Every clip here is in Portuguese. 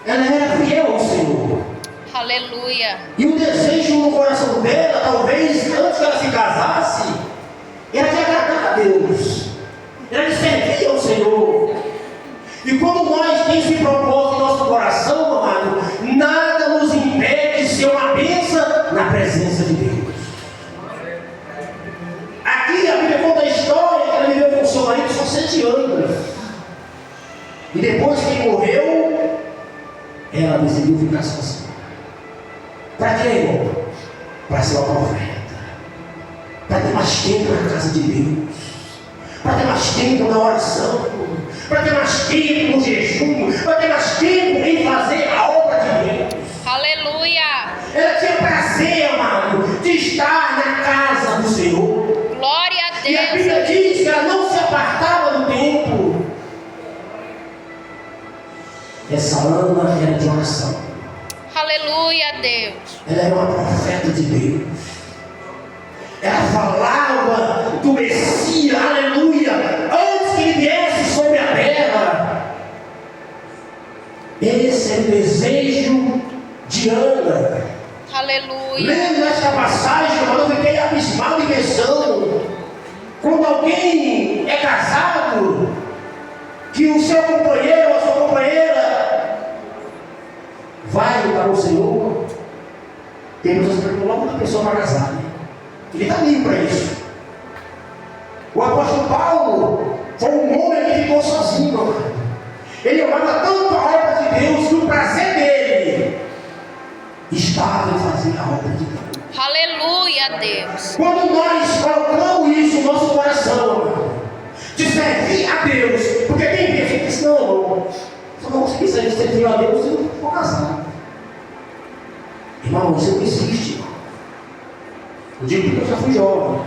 Ela era fiel ao Senhor. Aleluia. E o desejo no coração dela, talvez antes que ela se casasse, era de agradar a Deus, era de servir ao Senhor. E quando nós temos esse propósito em nosso coração, amado, nada nos impede de ser uma bênção na presença de Deus. Aqui a Bíblia conta a história que ela viveu com o seu marido só 7 anos. E depois que ele morreu, ela decidiu ficar sozinha. Para quê, irmão? Para ser uma profeta. Para ter mais tempo na casa de Deus. Para ter mais tempo na oração. Para ter mais tempo no jejum. Para ter mais tempo em fazer a obra de Deus. Aleluia. Ela tinha prazer, amado, de estar na casa do Senhor. Glória a Deus. E a Bíblia diz que ela não se apartava do templo. Essa Ana era de oração. Aleluia, Deus. Ela era uma profeta de Deus. Ela falava do Messias, aleluia, antes que ele viesse sobre a terra. Esse é o desejo de Ana. Aleluia. Lendo esta passagem, eu fiquei abismado e pensando: quando alguém é casado, que o seu companheiro ou a sua companheira vai para o Senhor, tem pessoas que perguntam logo da pessoa para casar, né? Ele está livre para isso. O apóstolo Paulo foi um homem que ficou sozinho, amado. Ele amava tanto a obra de Deus que o prazer dele estava em fazer a obra de Deus. Aleluia, Deus. Quando nós colocamos isso no nosso coração, amado, de servir a Deus, porque tem gente que diz: não, irmão, só não consegui servir a Deus se eu for casado. Irmão, isso não existe, irmão. Eu digo porque eu já fui jovem.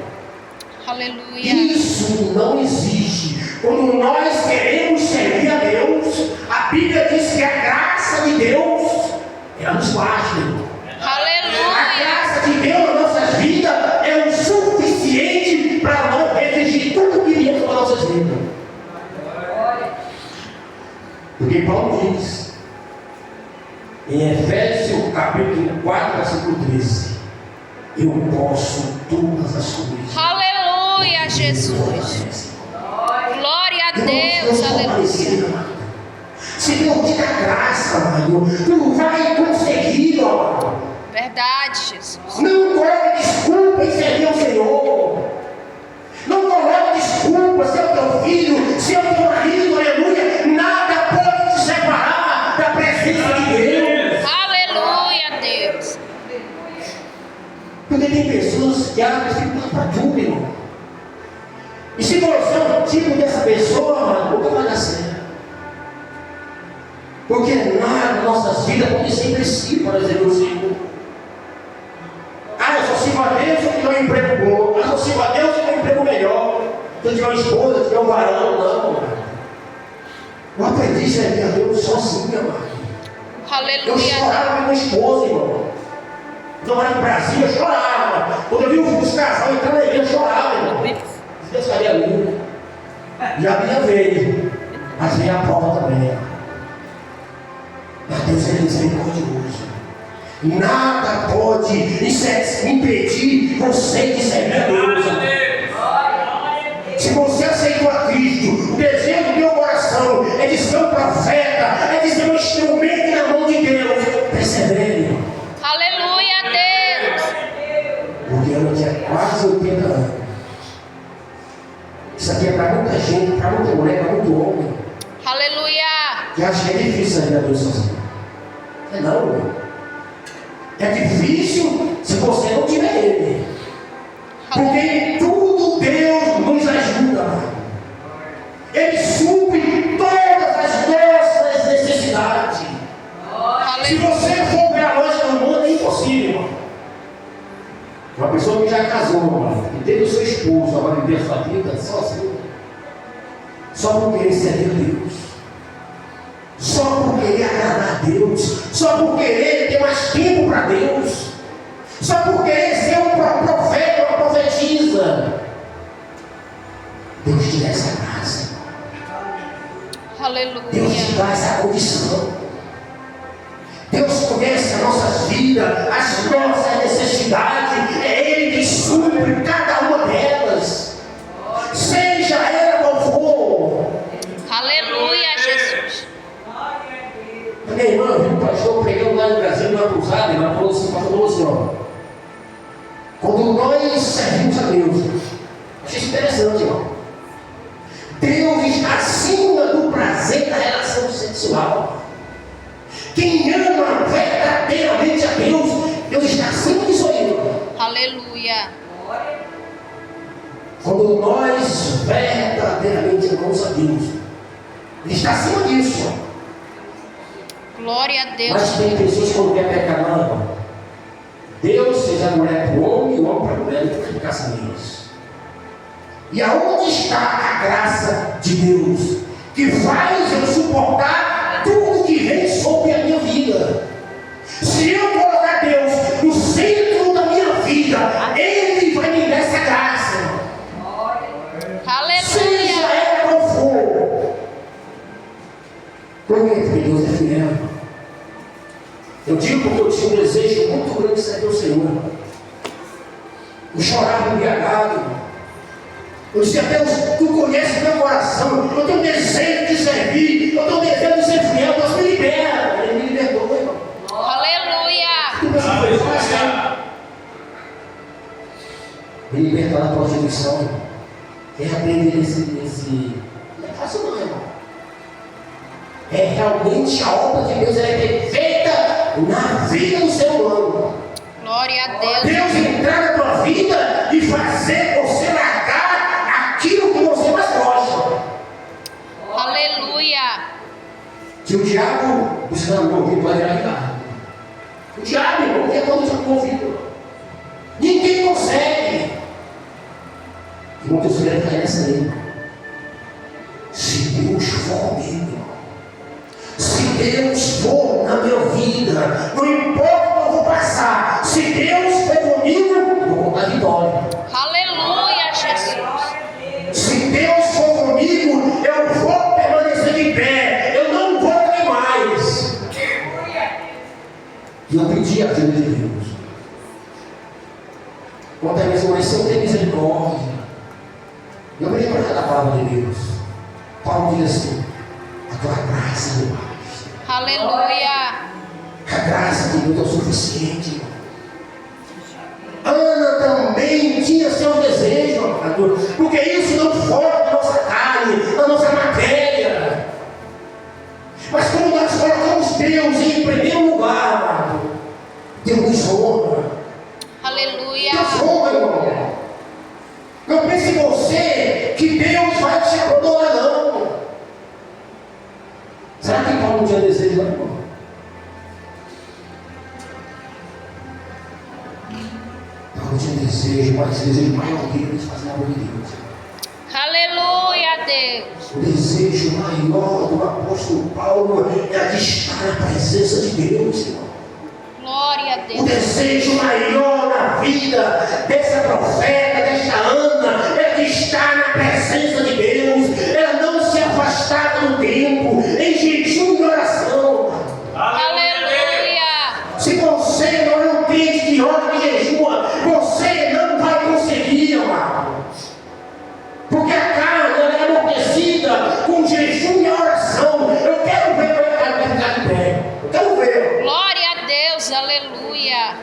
Aleluia. Isso não existe. Quando nós queremos servir a Deus, a Bíblia diz que a graça de Deus, ela nos basta, irmão. A Aleluia. graça de Deus nas nossas vidas é o suficiente para nós exigir tudo que viemos para nossas vidas. Porque Paulo diz em Efésios capítulo 4, versículo 13: eu posso todas as coisas. Aleluia, Jesus. Glória a Deus. Aleluia. Se Deus te dá graça, mano, tu vai conseguir, ó. Verdade, Jesus. Não coloque desculpa em servir ao Senhor. Não coloque desculpa se é o teu filho, se é o teu marido, aleluia. Nada pode te separar da presença de Deus. Aleluia, Deus. Porque tem pessoas que abrem dificuldade para tudo, irmão. E se você é um tipo dessa pessoa, mano, nunca vai dar certo. Porque nada nas nossas vidas pode ser impreciso para servir o Senhor. Ah, eu só sirvo a Deus se eu tiver um emprego bom. Ah, eu só sirvo a Deus se eu tiver um emprego melhor. Se eu tiver uma esposa, se eu tiver um varão, não, mano. Eu aprendi a servir a Deus sozinha, mano. Eu Aleluia. chorava com minha esposa, irmão. Quando eu morava no Brasil, eu chorava. Quando eu vi os casal entrando na igreja, eu chorava, irmão. Deus cabia a mim. E a minha veio. Mas veio a prova também. Mas Deus é misericordioso. Nada pode impedir você de servir a Deus. Se você aceitou a Cristo, o desejo do meu coração é de ser um profeta, é de ser um instrumento na mão de Deus. Persevere. Aleluia, Deus. Porque eu tinha quase 80 anos. Isso aqui é para muita gente, para muita mulher, para muito homem. Aleluia. Que acha que é difícil servir a Deus sozinho. É não, meu. É difícil se você não tiver Ele. Porque em tudo Deus nos ajuda, mano. Ele supre todas as nossas necessidades. Se você for ver a lógica do mundo, é impossível, irmão. Uma pessoa que já casou, mano, e teve o seu esposo, agora viver a sua vida sozinho, só por querer servir a Deus, só por querer agradar a Deus, só por querer ter mais tempo para Deus, só por querer ser um profeta, uma profetisa. Deus te dá essa graça, irmão. Deus te Aleluia. dá essa condição. nossas vidas, as nossas necessidades. É Ele que supre cada uma delas, seja ela qual for. Aleluia, Jesus. Minha irmã viu o pastor pregando lá no Brasil, numa cruzada, e ela falou assim, ó, quando nós servimos a Deus, achei isso interessante, irmão. Deus está acima do prazer da relação sexual. Quem ama verdadeiramente a Deus, Deus está acima disso aí, irmão. Aleluia. Quando nós verdadeiramente amamos a Deus, Ele está acima disso, irmão. Glória a Deus. Mas tem pessoas que quando quer pecar, não, irmão. Deus fez a mulher para o homem e o homem para a mulher, e para ficar sem eles. E aonde está a graça de Deus que faz eu suportar tudo que vem sobre a minha vida? Se eu colocar Deus no centro da minha vida, Ele vai me dar essa graça. Seja Aleluia. ela qual for. Porque Deus é fiel. Eu digo porque eu tinha um desejo muito grande de servir o Senhor. Eu chorava embriagado. Eu dizia, Deus, Tu conheces o meu coração. Eu tenho desejo de servir. Eu tenho desejo de ser fiel. Deus me libera. Ele me libertou, irmão. Aleluia. Tu pensa que foi fácil? Me libertar da prostituição, irmão. Quem aprende não é fácil não, irmão. É realmente a obra de Deus, ela é perfeita na vida do ser humano. Glória a Deus. Deus entrar na tua vida e fazer você largar aquilo que você mais gosta. Aleluia. Se o diabo buscando o ouvido, vai virar. O diabo, irmão, é todo o ouvido. Ninguém consegue. E muitas vezes caem nessa aí. Se Deus for comigo, se Deus for na minha vida, não importa o que eu vou passar, se Deus for comigo, eu vou dar vitória. Aleluia, Jesus. Se Deus for comigo, eu vou permanecer de pé, eu não vou cair mais. E eu pedi a ajuda de Deus. Quanto a minha Senhor, tem misericórdia. Eu pedi para cada palavra de Deus. Paulo diz assim: a tua graça me basta. Aleluia. A graça de Deus é o suficiente. Ana também tinha seus desejos, amado, porque isso não foge da nossa carne, da nossa matéria. Mas quando nós colocamos Deus em primeiro lugar, amado, Deus nos honra. Aleluia. Deus honra, irmão. Não pense em você que Deus vai te abandonar, não. Será que Paulo não tinha desejo, não, irmão? Paulo tinha desejo, mas desejo maior que ele de fazer a obra de Deus. Aleluia, Deus. O desejo maior do apóstolo Paulo é a de estar na presença de Deus, irmão. Glória a O Deus. desejo maior na vida dessa profeta, desta Ana, é de estar na presença de Deus, é não se afastar do tempo, em jejum e oração. Aleluia. Se você não é um crente que ora e jejua, você não vai conseguir, amado. Porque a carne ela é amortecida com jejum e oração. Eu quero ver o cara ficar de pé. Eu quero ver. Glória a Deus. Aleluia.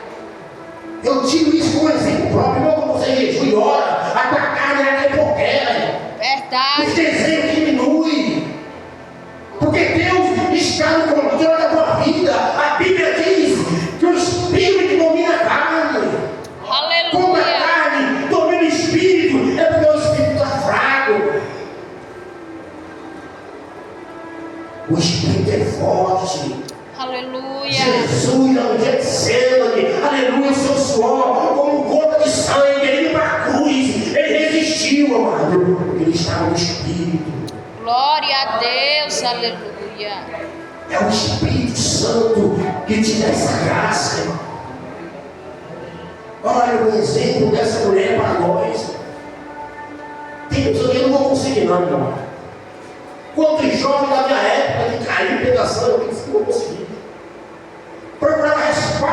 Eu tiro isso como exemplo próprio. Não, quando você jejua e ora, a tua carne ela é porqueira. Os Verdade. desejos diminuem. Porque Deus está no controle da tua vida. A Bíblia diz que o Espírito domina a carne. Como a Aleluia. carne domina o Espírito, é porque o Espírito está fraco. O Espírito é forte. Aleluia. Jesus, no Getsemane, aleluia, o seu suor, como gota de sangue, ele para a cruz, ele resistiu, amado, porque ele estava no Espírito. Glória a Deus. Aleluia. É o Espírito Santo que te dá essa graça, irmão. Olha o exemplo dessa mulher para nós. Tem pessoas que eu não vou conseguir, não, meu irmão. Quantos jovens da minha época que caíram em tentação, eu disse que não vou conseguir. Procurava resposta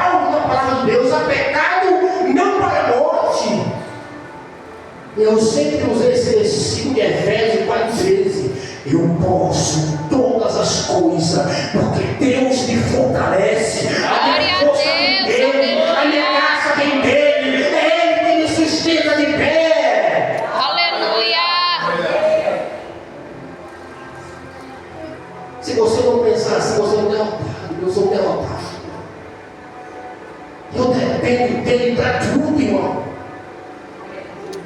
Eu sempre usei esse versículo de Efésios 4,13. Eu posso todas as coisas, porque Deus me fortalece. A minha força vem dele, a minha graça vem dele. É Ele que me sustenta de pé. Aleluia. Se você não pensar assim, você não é derrotado. Eu sou derrotado. Eu dependo dele para tudo, irmão.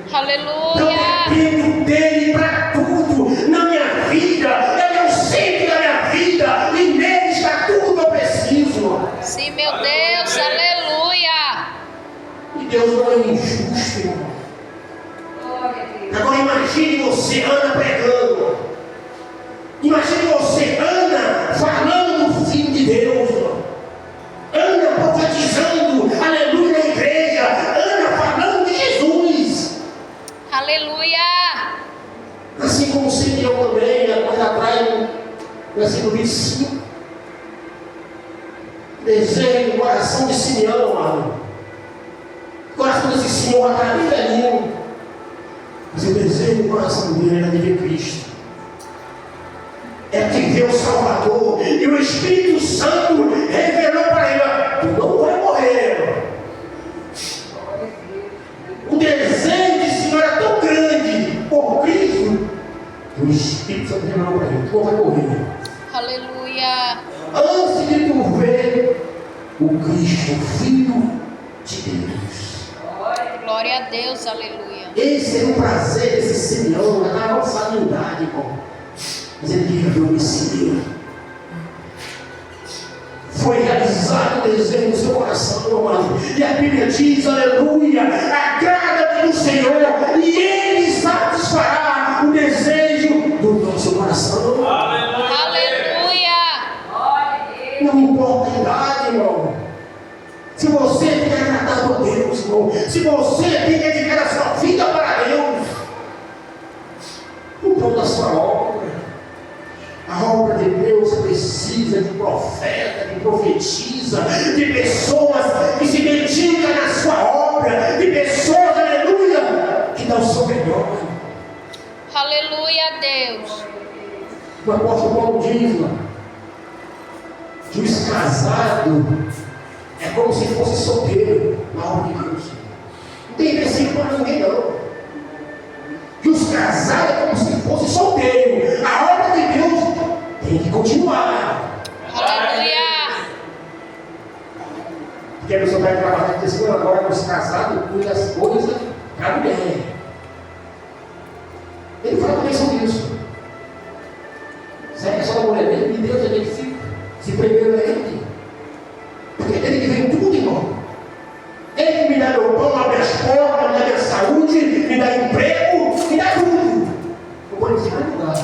Eu Aleluia. dependo dele para tudo na minha vida. Ele é o centro da minha vida e nele está tudo que eu preciso. Sim, meu Deus. Aleluia. E Deus não é injusto, irmão. Agora imagine você, Ana, pregando. Imagine você, Ana, falando do Filho de Deus. Ana profetizando, aleluia, na igreja. Ana falando de Jesus. Aleluia. Assim como Simeão também, mais atrás, no versículo 25. Desejo no coração de Simeão, amado. O coração desse Senhor está bem velhinho. Mas o desejo no coração dele era de ver Cristo. É que ver o Salvador. E o Espírito Santo revelou para ele: tu não vai morrer. O desejo de Senhor é tão grande por Cristo que o Espírito Santo revelou para ele: tu não vai morrer. Aleluia. Antes de tu ver o Cristo, o Filho de Deus. Glória a Deus. Aleluia. Esse é o prazer desse Simeão, na avançada idade, irmão. Mas ele queria ver o Messias. Foi realizado o desejo do seu coração, meu amado. E a Bíblia diz, aleluia, agrada-te do Senhor e Ele satisfará o desejo do nosso coração. Aleluia. Não importa a idade, irmão. Se você tem agradado a Deus, irmão, se você tem dedicado a sua vida para Deus, o pão da sua obra. A obra de Deus precisa de profeta, de profetisa, de pessoas que se dedicam na sua obra, de pessoas, aleluia, que dão o seu melhor. Aleluia a Deus. O apóstolo Paulo diz que os casados é como se fosse solteiro na obra de Deus. Não tem versículo para ninguém, não. Que os casados é como se fosse solteiro. A obra de Deus tem que continuar. Aleluia. Porque a pessoa vai trabalhar e diz assim: agora os casados cuidam das coisas da mulher. Ele fala também sobre isso. Será que é só a mulher dele? E Deus é ele se primeiro é ele. Porque ele que vem tudo, irmão. Ele que me dá meu pão, abre as portas, me dá minha saúde, me dá emprego, me dá tudo. Eu vou dizer lugar.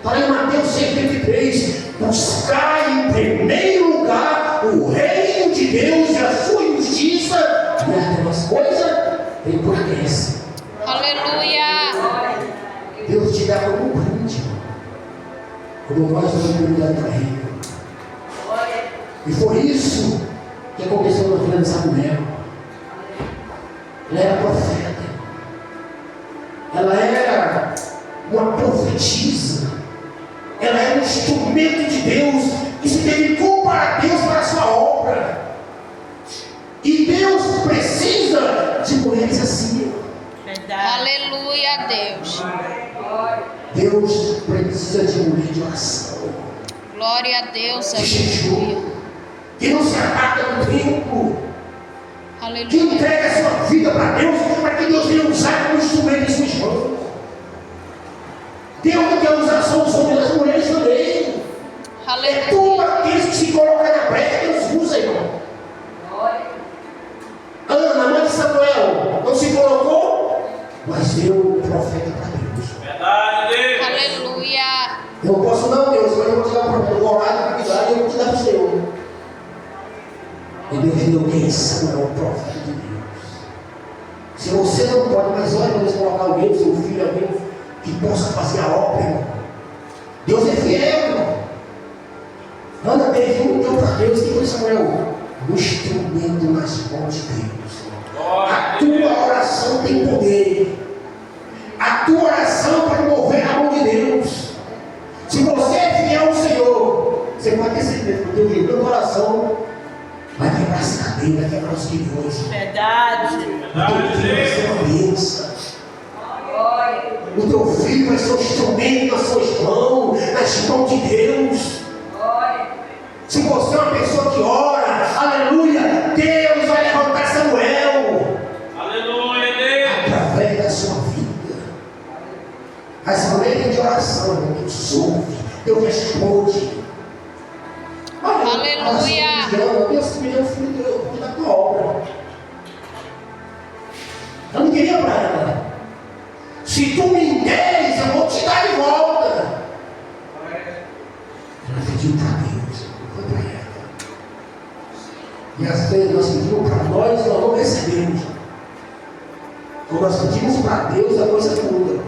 Para em Mateus 6,33, buscar em primeiro lugar o reino de Deus e a sua justiça, e as demais coisas empobrecem. Aleluia. Deus te dá como um brinde, como nós vamos prioridade para Ele. E foi isso que aconteceu na vida dessa mulher. Ela era profeta. Ela era uma profetisa. Ela era um instrumento de Deus que se dedicou para Deus, para a sua obra. E Deus precisa de mulheres assim. Aleluia a Deus. Deus precisa de mulher de oração, Glória a Deus. de Aleluia. jejum, que não se aparta do tempo, que Aleluia. entrega a sua vida para Deus, para que Deus venha usar como instrumento em suas mãos. Deus não quer usar só os homens, as mulheres também. É tudo Aleluia. aqueles que se colocam na brecha, Deus usa, irmão. Ana, mãe de Samuel, não se colocou, mas deu o profeta para Deus. Aleluia. Eu não posso não, Deus, mas eu vou te dar um profeta. Eu vou orar de cuidar e eu vou te dar para o Senhor. E Deus deu quem Samuel, o profeta de Deus. Se você não pode, mas olha, Deus colocar alguém, seu filho, alguém que possa fazer a obra, irmão. Deus é fiel, irmão. Ana teve um deu para Deus, e foi Samuel, um instrumento nas mãos de Deus. A tua oração tem poder. A tua oração pode mover a mão de Deus. Se você é fiel ao Senhor, você pode ter certeza que o teu oração vai quebrar essa cadeia, vai quebrar os guiões. Verdade. O teu filho vai ser uma bênção. O teu filho vai ser um instrumento nas suas mãos, nas mãos de Deus. Se você é uma pessoa que ora, aleluia, Deus vai levantar Samuel. Aleluia, Deus. Através da sua vida. As maneiras de oração, Deus ouve, Deus responde. Aleluia. Deus me deu filho da tua obra. Eu não queria para ela. Se tu me deres, eu vou te dar de volta. Ela pediu para Deus, foi para ela. E às vezes nós pedimos para nós, nós não recebemos. Quando nós pedimos para Deus, a coisa muda.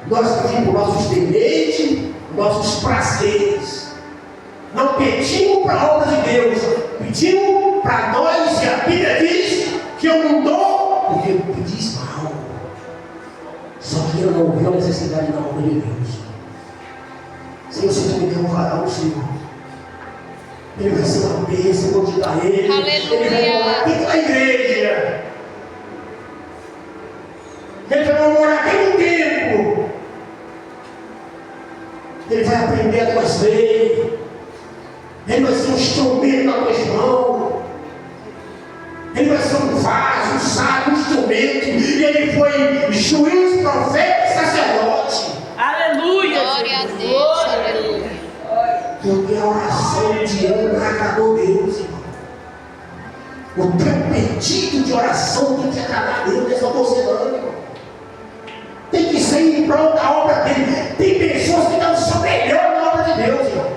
Nós pedimos nossos deleites, nossos prazeres. Não pedimos para a obra de Deus, pedimos para nós, e a Bíblia diz que eu não dou, porque eu pedi mal. Só que eu não vi a necessidade da obra de Deus. Senhor, se tu me der um varão, Senhor, ele vai ser uma bênção, eu vou te dar ele. Aleluia. Ele vai morar aqui na igreja. Ele vai morar aqui no templo. Ele vai aprender a tuas leis. Ele vai ser um instrumento nas tuas mãos. Ele vai ser um vaso, um sábio, um instrumento. E ele foi juiz, profeta e sacerdote. Aleluia. Glória a Deus. Aleluia. Porque a oração de Ana agradou Deus, irmão. O teu pedido de oração tem que agradar Deus, não é só você não, irmão. Tem que ser em prol da obra dele. Tem pessoas que dão o seu melhor na obra de Deus, irmão.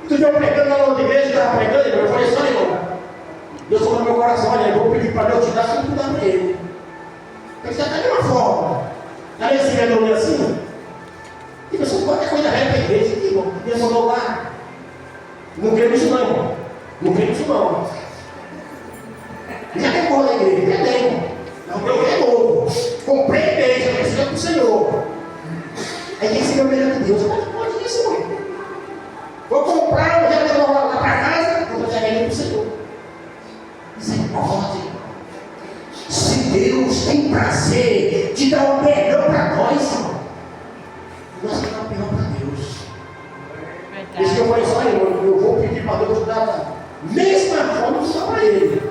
Tu viu pregando na outra igreja, estava pregando, irmão? Eu falei só, irmão. Deus falou no meu coração, olha, eu vou pedir para Deus te dar tudo que dá para ele. Ele já está de uma forma. Está nesse redondo assim? E pessoas qualquer coisa velha para a igreja, irmão. Deus mandou lá. Não creio nisso não, irmão. Não creio nisso não. Já tem porra na igreja, já tem. Não, eu é novo. Comprei a igreja, precisa para o Senhor. Aí tem que ser o melhor de Deus. Pode isso, irmão. Vou comprar, já tenho lá para casa, vou trazer a igreja para o Senhor. Isso é pode. Se Deus tem prazer de dar o melhor para nós, irmão, nós vamos dar o melhor para Deus. Isso que eu falei só, irmão, eu vou pedir para Deus dar da mesma forma que dá para Ele.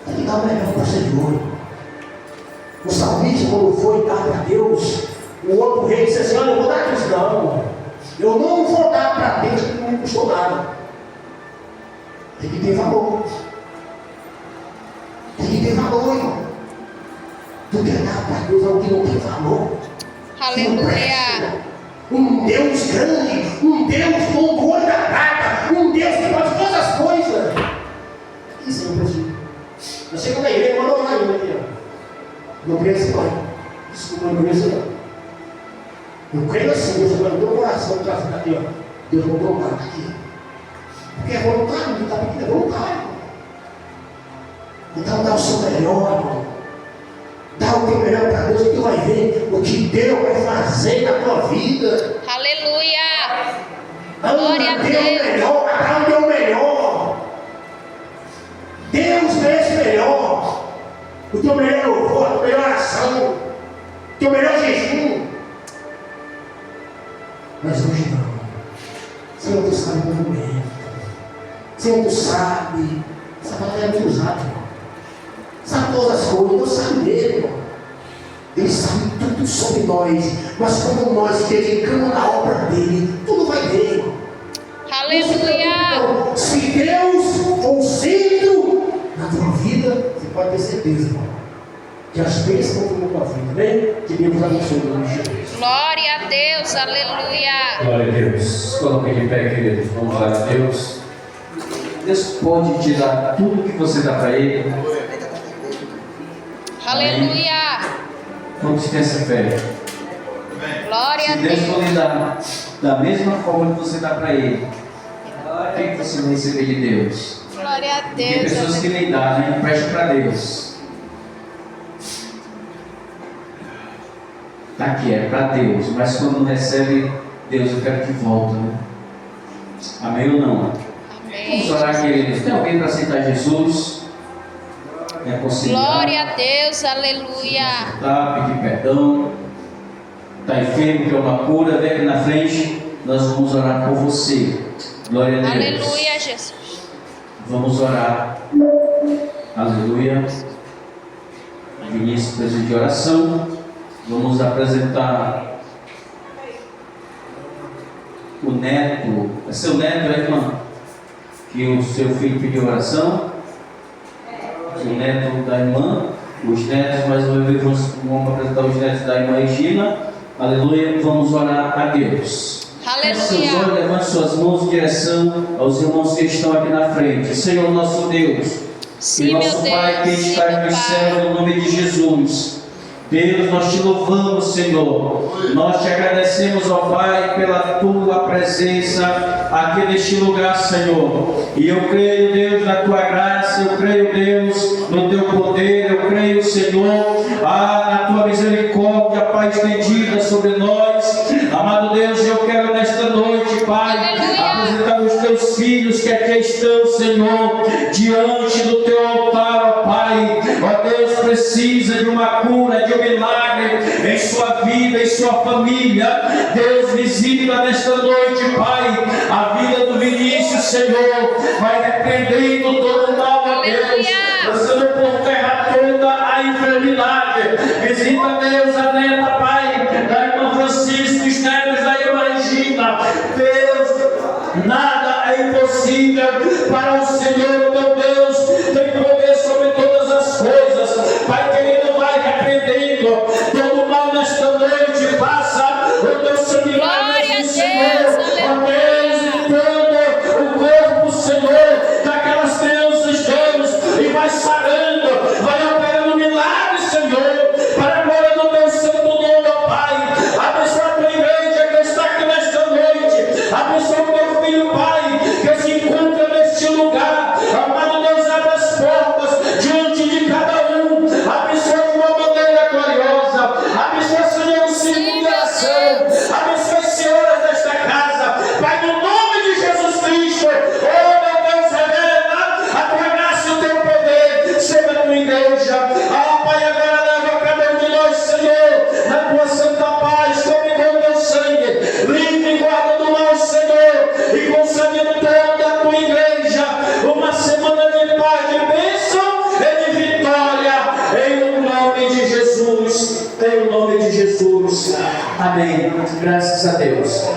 Tem que dar o melhor para o Senhor. O salmista, quando foi dar para Deus, o outro rei disse assim: olha, eu vou dar isso, não. Eu não vou dar para Deus que não me custou nada. Tem que ter valor. Tem que ter valor, irmão. Tu quer dar para Deus algo que não tem valor? Aleluia. Um Deus grande, um Deus com o olho da prata, um Deus que pode todas as coisas. Isso é um preciso. Eu chego na igreja, mandou lá ainda aqui, ó. Não creio assim, não. Desculpa, não creio assim, não. Eu creio assim, Deus agora no meu coração, que ficar aqui, ó. Deus mandou um cara aqui. Porque é voluntário, não está aqui, é voluntário. Então dá o seu melhor, irmão. Dá o teu melhor para Deus, que tu vai ver o que Deus vai fazer na tua vida. Aleluia. Glória a Deus. Melhor, dá o teu melhor. Deus merece melhor. O teu melhor louvor, a tua melhor oração, o teu melhor jejum. Mas hoje não. Senhor, tu sabe o movimento. Senhor, tu sabe. Essa palavra é muito usada, irmão. Sabe todas as coisas, Deus sabe dele, irmão. Ele sabe tudo sobre nós. Mas quando nós dedicamos na obra dele, tudo vai bem, irmão. Aleluia. Se Deus for o centro na tua vida, você pode ter certeza, irmão, que as bênçãos vão na tua vida, amém? Que Deus abençoe o nome de Jesus. Glória a Deus. Aleluia. Glória a Deus. Coloque de pé, queridos. Vamos lá, Deus. Deus pode te dar tudo que você dá para Ele. Aleluia. Vamos ter essa fé. Glória a Se Deus Deus. for lhe dar da mesma forma que você dá para Ele, o que você vai receber de Deus? Glória Glória a Tem Deus. pessoas que nem dá, né? Empresta para Deus. Tá aqui, é para Deus. Mas quando não recebe, Deus, eu quero que volta, né? Amém ou não? Vamos Amém. orar, queridos. Tem alguém para aceitar Jesus? Glória a Deus, aleluia. Tá, pedir perdão. Está enfermo, quer uma cura, vem aqui na frente. Nós vamos orar por você. Glória a Deus. Aleluia, Jesus. Vamos orar. Aleluia. Vinícius precisa de oração. Vamos apresentar o neto. É seu neto, irmã? Que o seu filho pediu oração. O neto da irmã. Os netos, mais uma vez, vamos apresentar os netos da irmã Regina. Aleluia. Vamos orar a Deus. Aleluia. Seus olhos, levante suas mãos em direção aos irmãos que estão aqui na frente. Senhor nosso Deus, Sim, e nosso meu Pai que Deus. Sim, está meu no céu, Pai. no nome de Jesus. Deus, nós te louvamos, Senhor. Nós te agradecemos, ó Pai, pela tua presença aqui neste lugar, Senhor. E eu creio, Deus, na tua graça, eu creio, Deus, no teu poder, eu creio, Senhor, na tua misericórdia, Pai, estendida sobre nós. Amado Deus, eu quero nesta noite, Pai, apresentar os teus filhos que aqui estão, Senhor, diante do teu altar, ó Pai. Ó Deus, precisa de uma cura, de um milagre em sua vida, em sua família. Deus, visita nesta noite, Pai, a vida do Vinícius, Senhor. Vai repreendendo todo o mal, ó Deus, lançando por terra toda a enfermidade. Visita, Deus, a neta, Pai, da irmã Francisco, os netos da irmã Regina. Deus, nada é impossível para o Senhor, meu Deus. Tem poder sobre todas as coisas. Pai querido, vai repreendendo todo mal nesta noite. Passa o teu sangue lá nesse Senhor. Ó Deus, limpando o corpo, Senhor, daquelas crianças, Deus, e vai sarando, vai operando milagres, Senhor, para a glória do teu santo nome, ó Pai. Abençoa a tua igreja que está aqui nesta noite. Abençoa o teu filho, Pai, que se encontra neste lugar. Amado Deus, abre as portas diante de cada um. Abençoa de uma maneira gloriosa. Abençoa, Senhor, o círculo de oração. Abençoa as senhoras desta casa. Pai, no nome de Jesus Cristo. Oh, meu Deus, revela a tua graça e o teu poder sobre a tua igreja. Pai, agora leva cada um de nós, Senhor, na tua santa paz. Tome com o teu sangue. Livre e guarda do mal, Senhor. E concede toda a tua igreja uma semana de paz, de bênção e de vitória. Em nome de Jesus. Em nome de Jesus. Amém. Graças a Deus.